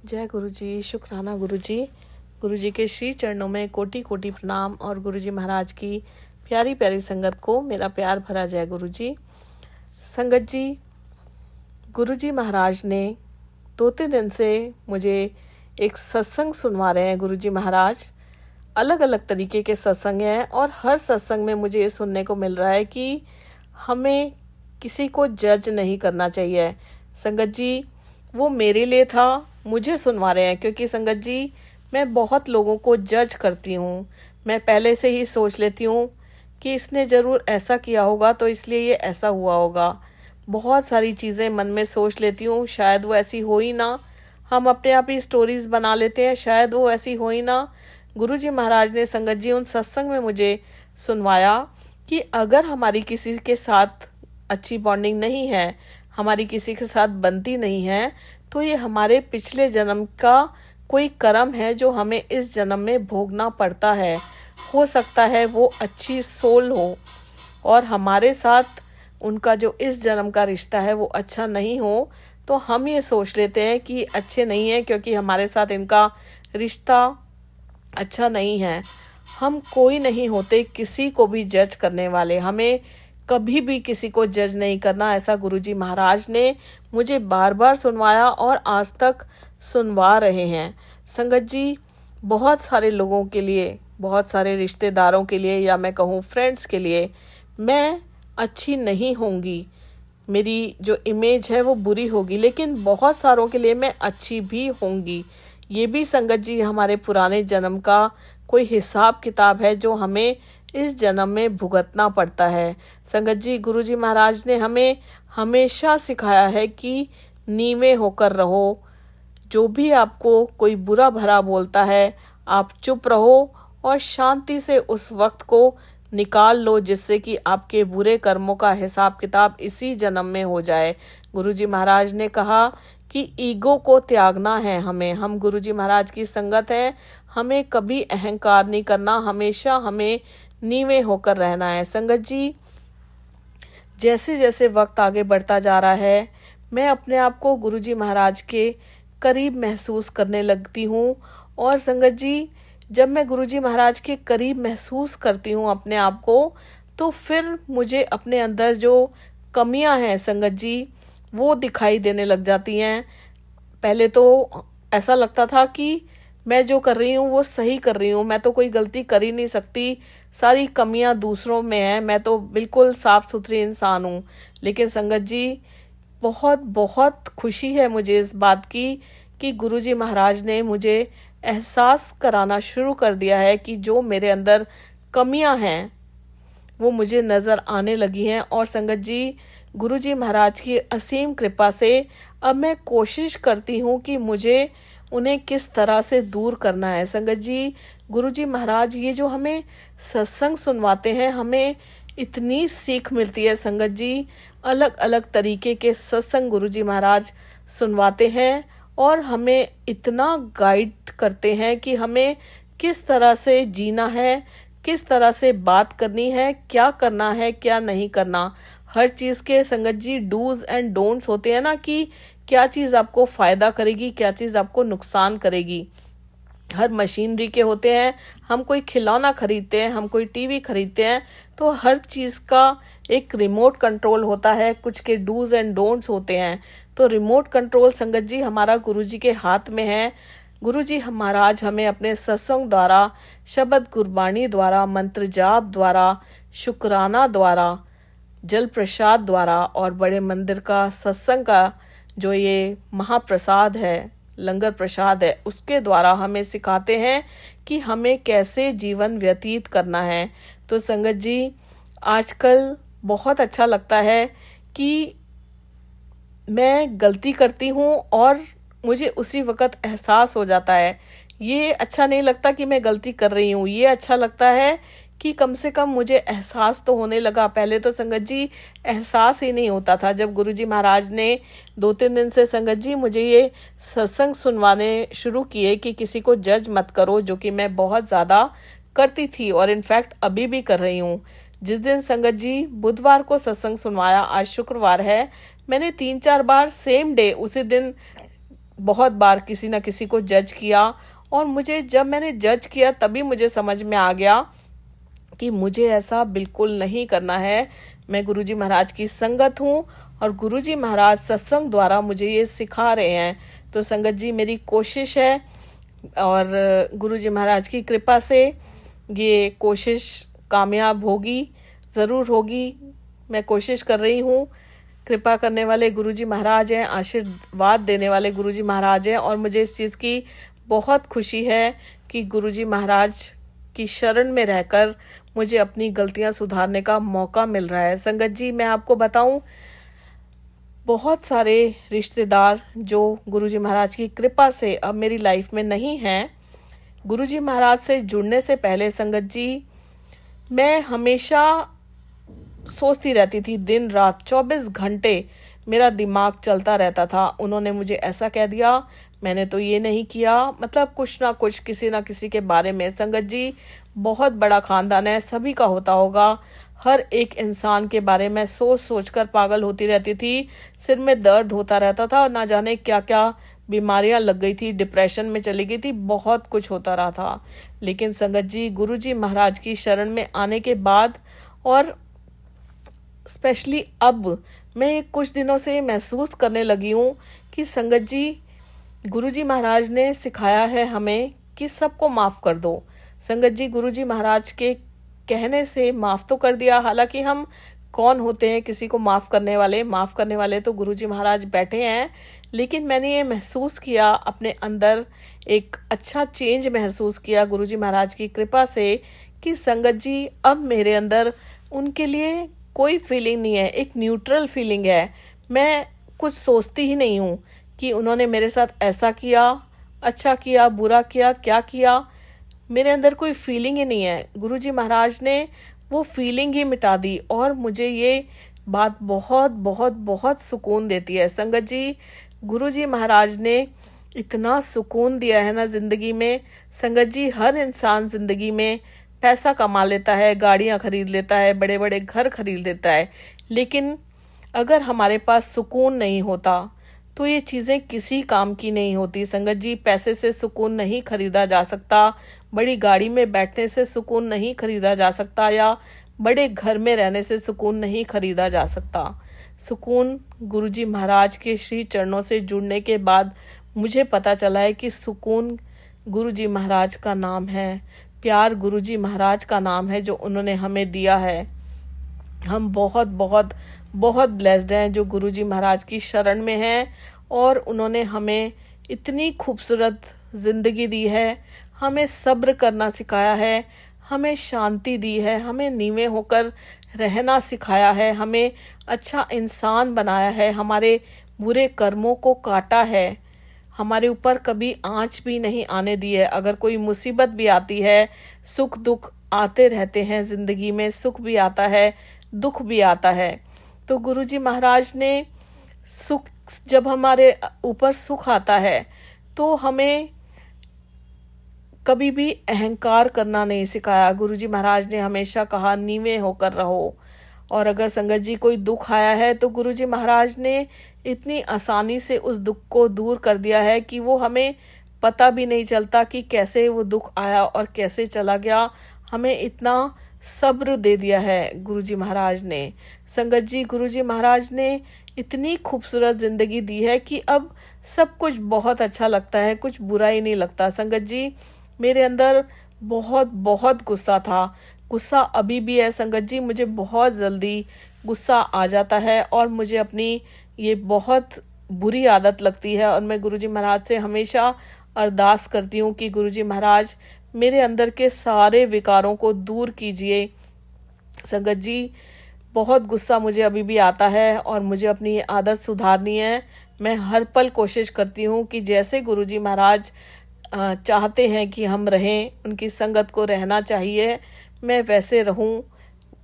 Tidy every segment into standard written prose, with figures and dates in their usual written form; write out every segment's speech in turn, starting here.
जय गुरु जी, शुक्राना गुरु जी। गुरु जी के श्री चरणों में कोटि कोटि प्रणाम और गुरु जी महाराज की प्यारी प्यारी संगत को मेरा प्यार भरा जय गुरु जी। संगत जी, गुरु जी महाराज ने 2-3 दिन से मुझे एक सत्संग सुनवा रहे हैं। गुरु जी महाराज अलग अलग तरीके के सत्संग हैं और हर सत्संग में मुझे ये सुनने को मिल रहा है कि हमें किसी को जज नहीं करना चाहिए। संगत जी, वो मेरे लिए था, मुझे सुनवा रहे हैं, क्योंकि संगत जी मैं बहुत लोगों को जज करती हूँ। मैं पहले से ही सोच लेती हूँ कि इसने ज़रूर ऐसा किया होगा तो इसलिए ये ऐसा हुआ होगा। बहुत सारी चीज़ें मन में सोच लेती हूँ, शायद वो ऐसी हो ही ना। हम अपने आप ही स्टोरीज बना लेते हैं, शायद वो ऐसी हो ही ना। गुरु जी महाराज ने संगत जी उन सत्संग में मुझे सुनवाया कि अगर हमारी किसी के साथ अच्छी बॉन्डिंग नहीं है, हमारी किसी के साथ बनती नहीं है, तो ये हमारे पिछले जन्म का कोई कर्म है जो हमें इस जन्म में भोगना पड़ता है। हो सकता है वो अच्छी सोल हो और हमारे साथ उनका जो इस जन्म का रिश्ता है वो अच्छा नहीं हो, तो हम ये सोच लेते हैं कि अच्छे नहीं है क्योंकि हमारे साथ इनका रिश्ता अच्छा नहीं है। हम कोई नहीं होते किसी को भी जज करने वाले। हमें कभी भी किसी को जज नहीं करना, ऐसा गुरुजी महाराज ने मुझे बार बार सुनवाया और आज तक सुनवा रहे हैं। संगत जी, बहुत सारे लोगों के लिए, बहुत सारे रिश्तेदारों के लिए, या मैं कहूँ फ्रेंड्स के लिए, मैं अच्छी नहीं होंगी, मेरी जो इमेज है वो बुरी होगी, लेकिन बहुत सारों के लिए मैं अच्छी भी होंगी। ये भी संगत जी हमारे पुराने जन्म का कोई हिसाब किताब है जो हमें इस जन्म में भुगतना पड़ता है। संगत जी, गुरुजी महाराज ने हमें हमेशा सिखाया है कि नीवे होकर रहो। जो भी आपको कोई बुरा भला बोलता है, आप चुप रहो और शांति से उस वक्त को निकाल लो, जिससे कि आपके बुरे कर्मों का हिसाब किताब इसी जन्म में हो जाए। गुरुजी महाराज ने कहा कि ईगो को त्यागना है हमें। हम गुरुजी महाराज की संगत है, हमें कभी अहंकार नहीं करना, हमेशा हमें नीवे होकर रहना है। संगत जी, जैसे जैसे वक्त आगे बढ़ता जा रहा है, मैं अपने आप को गुरुजी महाराज के करीब महसूस करने लगती हूँ। और संगत जी, जब मैं गुरुजी महाराज के करीब महसूस करती हूँ अपने आप को, तो फिर मुझे अपने अंदर जो कमियां हैं संगत जी, वो दिखाई देने लग जाती हैं। पहले तो ऐसा लगता था कि मैं जो कर रही हूँ वो सही कर रही हूँ, मैं तो कोई गलती कर ही नहीं सकती, सारी कमियां दूसरों में हैं, मैं तो बिल्कुल साफ सुथरी इंसान हूँ। लेकिन संगत जी, बहुत बहुत खुशी है मुझे इस बात की कि गुरुजी महाराज ने मुझे एहसास कराना शुरू कर दिया है कि जो मेरे अंदर कमियां हैं वो मुझे नज़र आने लगी हैं। और संगत जी, गुरुजी महाराज की असीम कृपा से अब मैं कोशिश करती हूँ कि मुझे उन्हें किस तरह से दूर करना है। संगत जी, गुरुजी महाराज ये जो हमें सत्संग सुनवाते हैं, हमें इतनी सीख मिलती है। संगत जी, अलग अलग तरीके के सत्संग गुरुजी महाराज सुनवाते हैं और हमें इतना गाइड करते हैं कि हमें किस तरह से जीना है, किस तरह से बात करनी है, क्या करना है, क्या नहीं करना। हर चीज़ के संगत जी डूज एंड डोंट्स होते हैं ना, कि क्या चीज़ आपको फ़ायदा करेगी, क्या चीज़ आपको नुकसान करेगी। हर मशीनरी के होते हैं, हम कोई खिलौना खरीदते हैं, हम कोई टीवी खरीदते हैं, तो हर चीज़ का एक रिमोट कंट्रोल होता है, कुछ के डूज एंड डोंट्स होते हैं। तो रिमोट कंट्रोल संगत जी हमारा गुरुजी के हाथ में है। गुरुजी महाराज हमें अपने सत्संग द्वारा, शब्द गुरबाणी द्वारा, मंत्र जाप द्वारा, शुक्राना द्वारा, जल प्रसाद द्वारा और बड़े मंदिर का सत्संग का जो ये महाप्रसाद है, लंगर प्रसाद है, उसके द्वारा हमें सिखाते हैं कि हमें कैसे जीवन व्यतीत करना है। तो संगत जी, आजकल बहुत अच्छा लगता है कि मैं गलती करती हूँ और मुझे उसी वक्त एहसास हो जाता है। ये अच्छा नहीं लगता कि मैं गलती कर रही हूँ, ये अच्छा लगता है कि कम से कम मुझे एहसास तो होने लगा। पहले तो संगत जी एहसास ही नहीं होता था। जब गुरुजी महाराज ने 2-3 दिन से संगत जी मुझे ये सत्संग सुनवाने शुरू किए कि किसी को जज मत करो, जो कि मैं बहुत ज़्यादा करती थी और इनफैक्ट अभी भी कर रही हूँ। जिस दिन संगत जी बुधवार को सत्संग सुनवाया, आज शुक्रवार है, मैंने 3-4 बार सेम डे उसी दिन बहुत बार किसी न किसी को जज किया, और जब मैंने जज किया तभी मुझे समझ में आ गया कि मुझे ऐसा बिल्कुल नहीं करना है। मैं गुरुजी महाराज की संगत हूँ और गुरुजी महाराज सत्संग द्वारा मुझे ये सिखा रहे हैं। तो संगत जी, मेरी कोशिश है और गुरुजी महाराज की कृपा से ये कोशिश कामयाब होगी, ज़रूर होगी। मैं कोशिश कर रही हूँ। कृपा करने वाले गुरुजी महाराज हैं, आशीर्वाद देने वाले गुरुजी महाराज हैं, और मुझे इस चीज़ की बहुत खुशी है कि गुरुजी महाराज की शरण में रहकर मुझे अपनी गलतियां सुधारने का मौका मिल रहा है। संगत जी, मैं आपको बताऊं, बहुत सारे रिश्तेदार जो गुरुजी महाराज की कृपा से अब मेरी लाइफ में नहीं हैं। गुरुजी महाराज से जुड़ने से पहले संगत जी, मैं हमेशा सोचती रहती थी, दिन रात 24 घंटे मेरा दिमाग चलता रहता था। उन्होंने मुझे ऐसा कह दिया, मैंने तो ये नहीं किया, मतलब कुछ ना कुछ किसी ना किसी के बारे में। संगत जी, बहुत बड़ा खानदान है, सभी का होता होगा। हर एक इंसान के बारे में सोच सोच कर पागल होती रहती थी, सिर में दर्द होता रहता था और ना जाने क्या क्या बीमारियां लग गई थी, डिप्रेशन में चली गई थी, बहुत कुछ होता रहा था। लेकिन संगत जी, गुरुजी महाराज की शरण में आने के बाद और स्पेशली अब मैं कुछ दिनों से महसूस करने लगी हूँ कि संगत जी, गुरुजी महाराज ने सिखाया है हमें कि सबको माफ़ कर दो। संगत जी, गुरुजी महाराज के कहने से माफ़ तो कर दिया। हालांकि हम कौन होते हैं किसी को माफ़ करने वाले? माफ़ करने वाले तो गुरुजी महाराज बैठे हैं। लेकिन मैंने ये महसूस किया अपने अंदर, एक अच्छा चेंज महसूस किया गुरुजी महाराज की कृपा से, कि संगत जी, अब मेरे अंदर उनके लिए कोई फीलिंग नहीं है, एक न्यूट्रल फीलिंग है। मैं कुछ सोचती ही नहीं हूँ कि उन्होंने मेरे साथ ऐसा किया, अच्छा किया, बुरा किया, क्या किया। मेरे अंदर कोई फीलिंग ही नहीं है। गुरुजी महाराज ने वो फीलिंग ही मिटा दी, और मुझे ये बात बहुत बहुत बहुत सुकून देती है। संगत जी, गुरुजी महाराज ने इतना सुकून दिया है ना ज़िंदगी में। संगत जी, हर इंसान ज़िंदगी में पैसा कमा लेता है, गाड़ियाँ खरीद लेता है, बड़े बड़े घर खरीद लेता है, लेकिन अगर हमारे पास सुकून नहीं होता तो ये चीज़ें किसी काम की नहीं होती। संगत जी, पैसे से सुकून नहीं खरीदा जा सकता, बड़ी गाड़ी में बैठने से सुकून नहीं खरीदा जा सकता, या बड़े घर में रहने से सुकून नहीं खरीदा जा सकता। सुकून गुरुजी महाराज के श्री चरणों से जुड़ने के बाद मुझे पता चला है कि सुकून गुरुजी महाराज का नाम है, प्यार गुरुजी महाराज का नाम है, जो उन्होंने हमें दिया है। हम बहुत बहुत बहुत ब्लेस्ड हैं जो गुरुजी महाराज की शरण में हैं, और उन्होंने हमें इतनी खूबसूरत ज़िंदगी दी है, हमें सब्र करना सिखाया है, हमें शांति दी है, हमें नीवे होकर रहना सिखाया है, हमें अच्छा इंसान बनाया है, हमारे बुरे कर्मों को काटा है, हमारे ऊपर कभी आँच भी नहीं आने दी है। अगर कोई मुसीबत भी आती है, सुख दुख आते रहते हैं ज़िंदगी में, सुख भी आता है, दुख भी आता है, तो गुरुजी महाराज ने सुख, जब हमारे ऊपर सुख आता है तो हमें कभी भी अहंकार करना नहीं सिखाया। गुरुजी महाराज ने हमेशा कहा, नीवे होकर रहो। और अगर संगत जी कोई दुख आया है तो गुरुजी महाराज ने इतनी आसानी से उस दुख को दूर कर दिया है कि वो हमें पता भी नहीं चलता कि कैसे वो दुख आया और कैसे चला गया। हमें इतना सब्र दे दिया है गुरुजी महाराज ने। संगत जी, गुरुजी महाराज ने इतनी खूबसूरत ज़िंदगी दी है कि अब सब कुछ बहुत अच्छा लगता है, कुछ बुरा ही नहीं लगता। संगत जी, मेरे अंदर बहुत बहुत गुस्सा था, गुस्सा अभी भी है। संगत जी, मुझे बहुत जल्दी गुस्सा आ जाता है और मुझे अपनी ये बहुत बुरी आदत लगती है, और मैं गुरुजी महाराज से हमेशा अरदास करती हूँ कि गुरुजी महाराज मेरे अंदर के सारे विकारों को दूर कीजिए। संगत जी, बहुत गुस्सा मुझे अभी भी आता है और मुझे अपनी आदत सुधारनी है। मैं हर पल कोशिश करती हूँ कि जैसे गुरुजी महाराज चाहते हैं कि हम रहें, उनकी संगत को रहना चाहिए, मैं वैसे रहूं,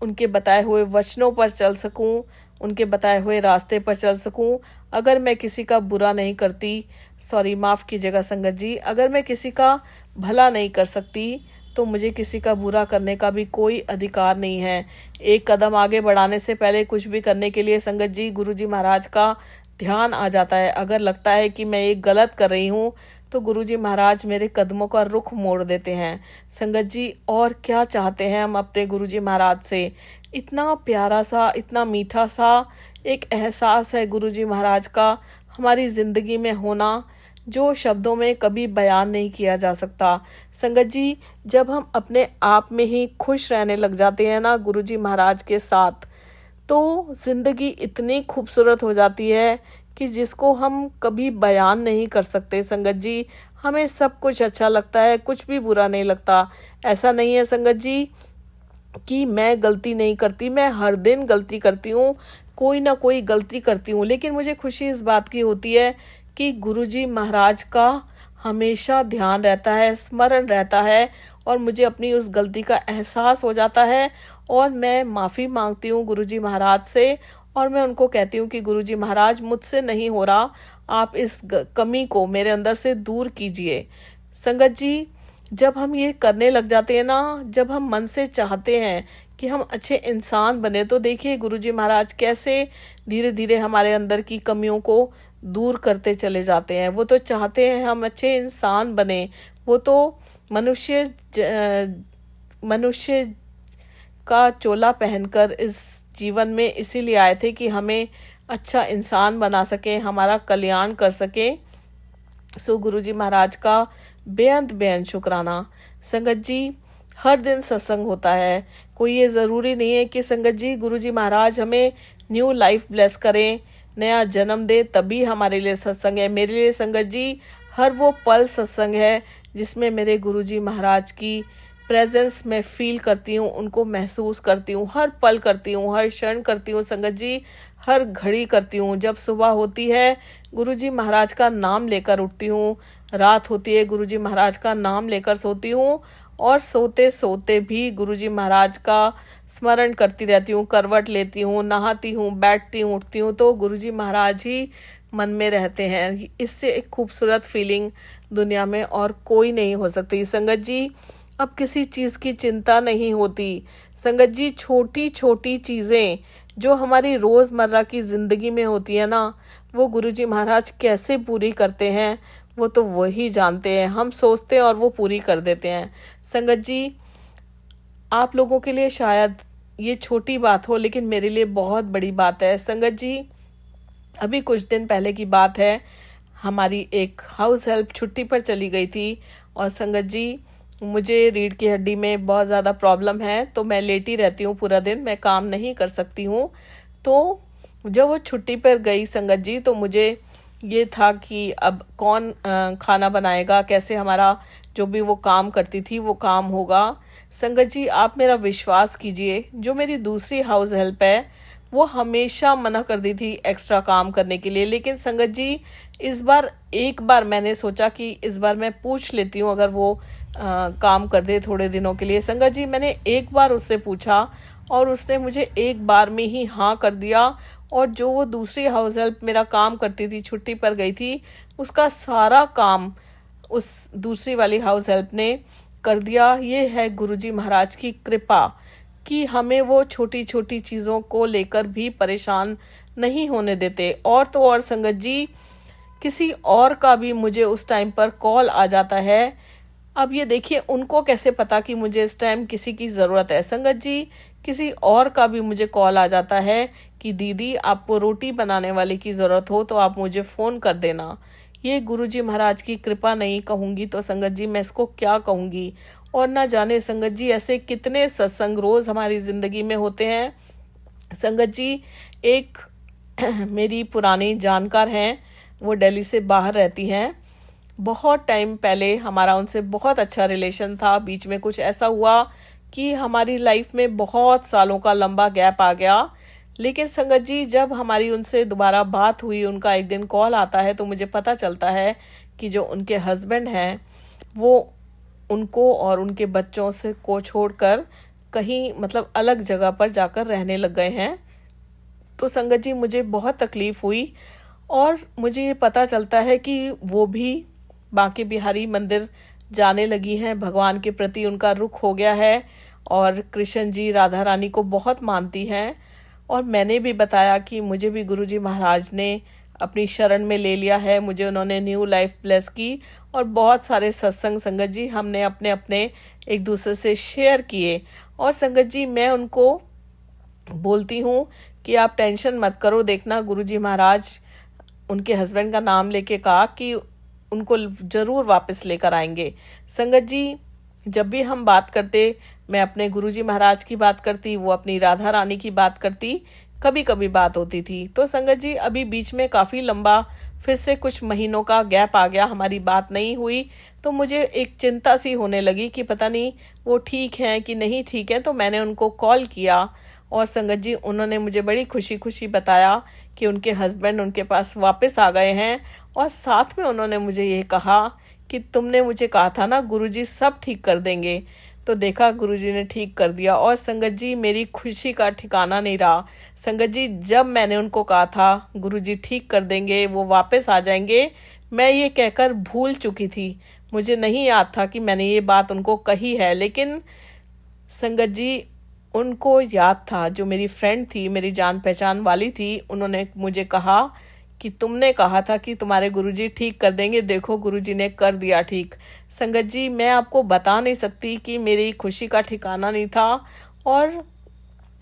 उनके बताए हुए वचनों पर चल सकूं, उनके बताए हुए रास्ते पर चल सकूं। अगर मैं किसी का बुरा नहीं करती, माफ़ कीजिएगा संगत जी, अगर मैं किसी का भला नहीं कर सकती तो मुझे किसी का बुरा करने का भी कोई अधिकार नहीं है। एक कदम आगे बढ़ाने से पहले कुछ भी करने के लिए संगत जी, गुरुजी महाराज का ध्यान आ जाता है। अगर लगता है कि मैं ये गलत कर रही हूँ तो गुरुजी महाराज मेरे कदमों का रुख मोड़ देते हैं। संगत जी, और क्या चाहते हैं हम अपने गुरुजी महाराज से। इतना प्यारा सा, इतना मीठा सा एक एहसास है गुरुजी महाराज का हमारी ज़िंदगी में होना, जो शब्दों में कभी बयान नहीं किया जा सकता। संगत जी, जब हम अपने आप में ही खुश रहने लग जाते हैं ना गुरुजी महाराज के साथ, तो ज़िंदगी इतनी खूबसूरत हो जाती है कि जिसको हम कभी बयान नहीं कर सकते। संगत जी, हमें सब कुछ अच्छा लगता है, कुछ भी बुरा नहीं लगता। ऐसा नहीं है संगत जी कि मैं गलती नहीं करती, मैं हर दिन गलती करती हूँ, कोई ना कोई गलती करती हूँ, लेकिन मुझे खुशी इस बात की होती है कि गुरुजी महाराज का हमेशा ध्यान रहता है, स्मरण रहता है, और मुझे अपनी उस गलती का एहसास हो जाता है और मैं माफ़ी मांगती हूँ गुरुजी महाराज से, और मैं उनको कहती हूँ कि गुरुजी महाराज, मुझसे नहीं हो रहा, आप इस कमी को मेरे अंदर से दूर कीजिए। संगत जी, जब हम ये करने लग जाते हैं ना, जब हम मन से चाहते हैं कि हम अच्छे इंसान बने, तो देखिए गुरुजी महाराज कैसे धीरे धीरे हमारे अंदर की कमियों को दूर करते चले जाते हैं। वो तो चाहते हैं हम अच्छे इंसान बने, वो तो मनुष्य का चोला पहनकर इस जीवन में इसीलिए आए थे कि हमें अच्छा इंसान बना सके, हमारा कल्याण कर सके। सो गुरुजी महाराज का बेअंत बेअंत शुक्राना। संगत जी, हर दिन सत्संग होता है, कोई ये ज़रूरी नहीं है कि संगत जी गुरुजी महाराज हमें न्यू लाइफ ब्लेस करें, नया जन्म दे तभी हमारे लिए सत्संग है। मेरे लिए संगत जी हर वो पल सत्संग है जिसमें मेरे गुरुजी महाराज की प्रेजेंस मैं फील करती हूँ, उनको महसूस करती हूँ, हर पल करती हूँ, हर क्षण करती हूँ संगत जी, हर घड़ी करती हूँ। जब सुबह होती है गुरुजी महाराज का नाम लेकर उठती हूँ, रात होती है गुरुजी महाराज का नाम लेकर सोती हूँ, और सोते सोते भी गुरुजी महाराज का स्मरण करती रहती हूँ, करवट लेती हूँ, नहाती हूँ, बैठती हूँ, उठती हूँ, तो गुरुजी महाराज ही मन में रहते हैं। इससे एक खूबसूरत फीलिंग दुनिया में और कोई नहीं हो सकती। संगत जी, अब किसी चीज़ की चिंता नहीं होती। संगत जी, छोटी छोटी चीज़ें जो हमारी रोज़मर्रा की ज़िंदगी में होती है ना, वो गुरुजी महाराज कैसे पूरी करते हैं वो तो वही जानते हैं। हम सोचते हैं और वो पूरी कर देते हैं। संगत जी, आप लोगों के लिए शायद ये छोटी बात हो, लेकिन मेरे लिए बहुत बड़ी बात है। संगत जी, अभी कुछ दिन पहले की बात है, हमारी एक हाउस हेल्प छुट्टी पर चली गई थी, और संगत जी मुझे रीढ़ की हड्डी में बहुत ज़्यादा प्रॉब्लम है, तो मैं लेटी रहती हूँ पूरा दिन, मैं काम नहीं कर सकती हूँ। तो जब वो छुट्टी पर गई संगत जी, तो मुझे ये था कि अब कौन खाना बनाएगा, कैसे हमारा जो भी वो काम करती थी वो काम होगा। संगत जी, आप मेरा विश्वास कीजिए, जो मेरी दूसरी हाउस हेल्प है वो हमेशा मना कर दी थी एक्स्ट्रा काम करने के लिए, लेकिन संगत जी इस बार एक बार मैंने सोचा कि इस बार मैं पूछ लेती हूँ, अगर वो काम कर दे थोड़े दिनों के लिए। संगत जी, मैंने एक बार उससे पूछा और उसने मुझे एक बार में ही हाँ कर दिया, और जो वो दूसरी हाउस हेल्प मेरा काम करती थी, छुट्टी पर गई थी, उसका सारा काम उस दूसरी वाली हाउस हेल्प ने कर दिया। ये है गुरुजी महाराज की कृपा कि हमें वो छोटी छोटी चीज़ों को लेकर भी परेशान नहीं होने देते। और तो और संगत जी, किसी और का भी मुझे उस टाइम पर कॉल आ जाता है। अब ये देखिए, उनको कैसे पता कि मुझे इस टाइम किसी की ज़रूरत है। संगत जी, किसी और का भी मुझे कॉल आ जाता है कि दीदी, आपको रोटी बनाने वाले की ज़रूरत हो तो आप मुझे फ़ोन कर देना। ये गुरुजी महाराज की कृपा नहीं कहूँगी तो संगत जी मैं इसको क्या कहूँगी। और ना जाने संगत जी ऐसे कितने सत्संग रोज़ हमारी ज़िंदगी में होते हैं। संगत जी, एक मेरी पुरानी जानकार हैं, वो दिल्ली से बाहर रहती हैं। बहुत टाइम पहले हमारा उनसे बहुत अच्छा रिलेशन था, बीच में कुछ ऐसा हुआ कि हमारी लाइफ में बहुत सालों का लंबा गैप आ गया। लेकिन संगत जी, जब हमारी उनसे दोबारा बात हुई, उनका एक दिन कॉल आता है, तो मुझे पता चलता है कि जो उनके हस्बैंड हैं वो उनको और उनके बच्चों से को छोड़कर कहीं मतलब अलग जगह पर जाकर रहने लग गए हैं। तो संगत जी, मुझे बहुत तकलीफ़ हुई, और मुझे ये पता चलता है कि वो भी बांके बिहारी मंदिर जाने लगी हैं, भगवान के प्रति उनका रुख हो गया है, और कृष्ण जी राधा रानी को बहुत मानती हैं। और मैंने भी बताया कि मुझे भी गुरुजी महाराज ने अपनी शरण में ले लिया है, मुझे उन्होंने न्यू लाइफ ब्लेस की और बहुत सारे सत्संग संगत जी हमने अपने अपने एक दूसरे से शेयर किए। और संगत जी मैं उनको बोलती हूँ कि आप टेंशन मत करो, देखना गुरुजी महाराज उनके हस्बैंड का नाम लेके कहा कि उनको जरूर वापस लेकर आएंगे। संगत जी जब भी हम बात करते, मैं अपने गुरुजी महाराज की बात करती, वो अपनी राधा रानी की बात करती, कभी कभी बात होती थी। तो संगत जी अभी बीच में काफ़ी लंबा फिर से कुछ महीनों का गैप आ गया, हमारी बात नहीं हुई। तो मुझे एक चिंता सी होने लगी कि पता नहीं वो ठीक हैं कि नहीं ठीक है। तो मैंने उनको कॉल किया और संगत जी उन्होंने मुझे बड़ी खुशी खुशी बताया कि उनके हस्बैंड उनके पास वापस आ गए हैं। और साथ में उन्होंने मुझे ये कहा कि तुमने मुझे कहा था ना गुरुजी सब ठीक कर देंगे। तो देखा गुरुजी ने ठीक कर दिया। और संगत जी मेरी खुशी का ठिकाना नहीं रहा। संगत जी जब मैंने उनको कहा था गुरुजी ठीक कर देंगे, वो वापस आ जाएंगे, मैं ये कहकर भूल चुकी थी। मुझे नहीं याद था कि मैंने ये बात उनको कही है। लेकिन संगत जी उनको याद था, जो मेरी फ्रेंड थी, मेरी जान पहचान वाली थी, उन्होंने मुझे कहा कि तुमने कहा था कि तुम्हारे गुरुजी ठीक कर देंगे, देखो गुरुजी ने कर दिया ठीक। संगत जी मैं आपको बता नहीं सकती कि मेरी खुशी का ठिकाना नहीं था। और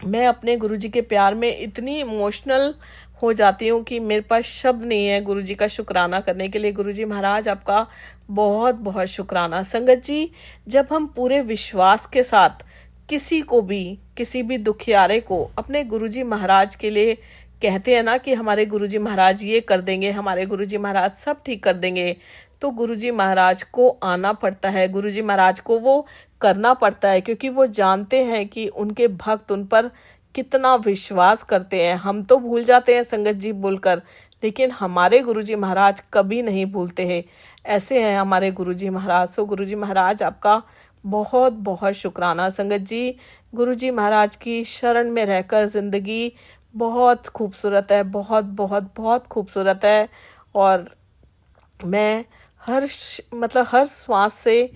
मैं अपने गुरुजी के प्यार में इतनी इमोशनल हो जाती हूँ कि मेरे पास शब्द नहीं है गुरुजी का शुक्राना करने के लिए। गुरुजी महाराज आपका बहुत बहुत शुक्राना। संगत जी जब हम पूरे विश्वास के साथ किसी भी दुखियारे को अपने गुरुजी महाराज के लिए कहते हैं ना कि हमारे गुरुजी महाराज ये कर देंगे, हमारे गुरुजी महाराज सब ठीक कर देंगे, तो गुरुजी महाराज को आना पड़ता है, गुरुजी महाराज को वो करना पड़ता है, क्योंकि वो जानते हैं कि उनके भक्त उन पर कितना विश्वास करते हैं। हम तो भूल जाते हैं संगत जी बोलकर, लेकिन हमारे गुरुजी महाराज कभी नहीं भूलते हैं। ऐसे हैं हमारे गुरुजी महाराज। तो गुरुजी महाराज आपका बहुत बहुत शुक्राना। संगत जी गुरुजी महाराज की शरण में रहकर ज़िंदगी बहुत खूबसूरत है, बहुत बहुत बहुत खूबसूरत है। और मैं हर श्वास से,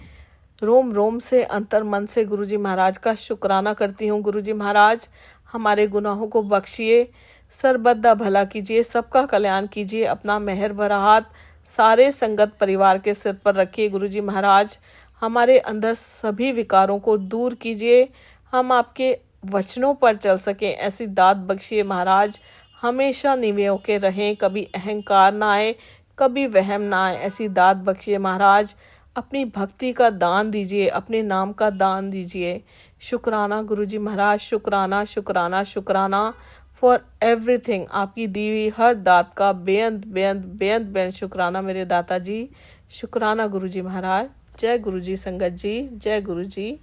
रोम रोम से, अंतर मन से गुरुजी महाराज का शुक्राना करती हूँ। गुरुजी महाराज हमारे गुनाहों को बख्शिए, सरबद्दा भला कीजिए, सबका कल्याण कीजिए, अपना मेहर भरा हाथ सारे संगत परिवार के सिर पर रखिए। गुरुजी महाराज हमारे अंदर सभी विकारों को दूर कीजिए, हम आपके वचनों पर चल सकें, ऐसी दात बख्शिए महाराज। हमेशा नीवे होके रहें, कभी अहंकार ना आए, कभी वहम ना आए, ऐसी दात बख्शिए महाराज। अपनी भक्ति का दान दीजिए, अपने नाम का दान दीजिए। शुक्राना गुरुजी महाराज, शुक्राना शुक्राना शुक्राना फॉर एवरीथिंग। आपकी दी हुई हर दात का बेअंत बेअंत बेअंत बेअंत शुक्राना मेरे दाता जी। शुक्राना गुरुजी महाराज। जय गुरुजी संगत जी, जय गुरुजी।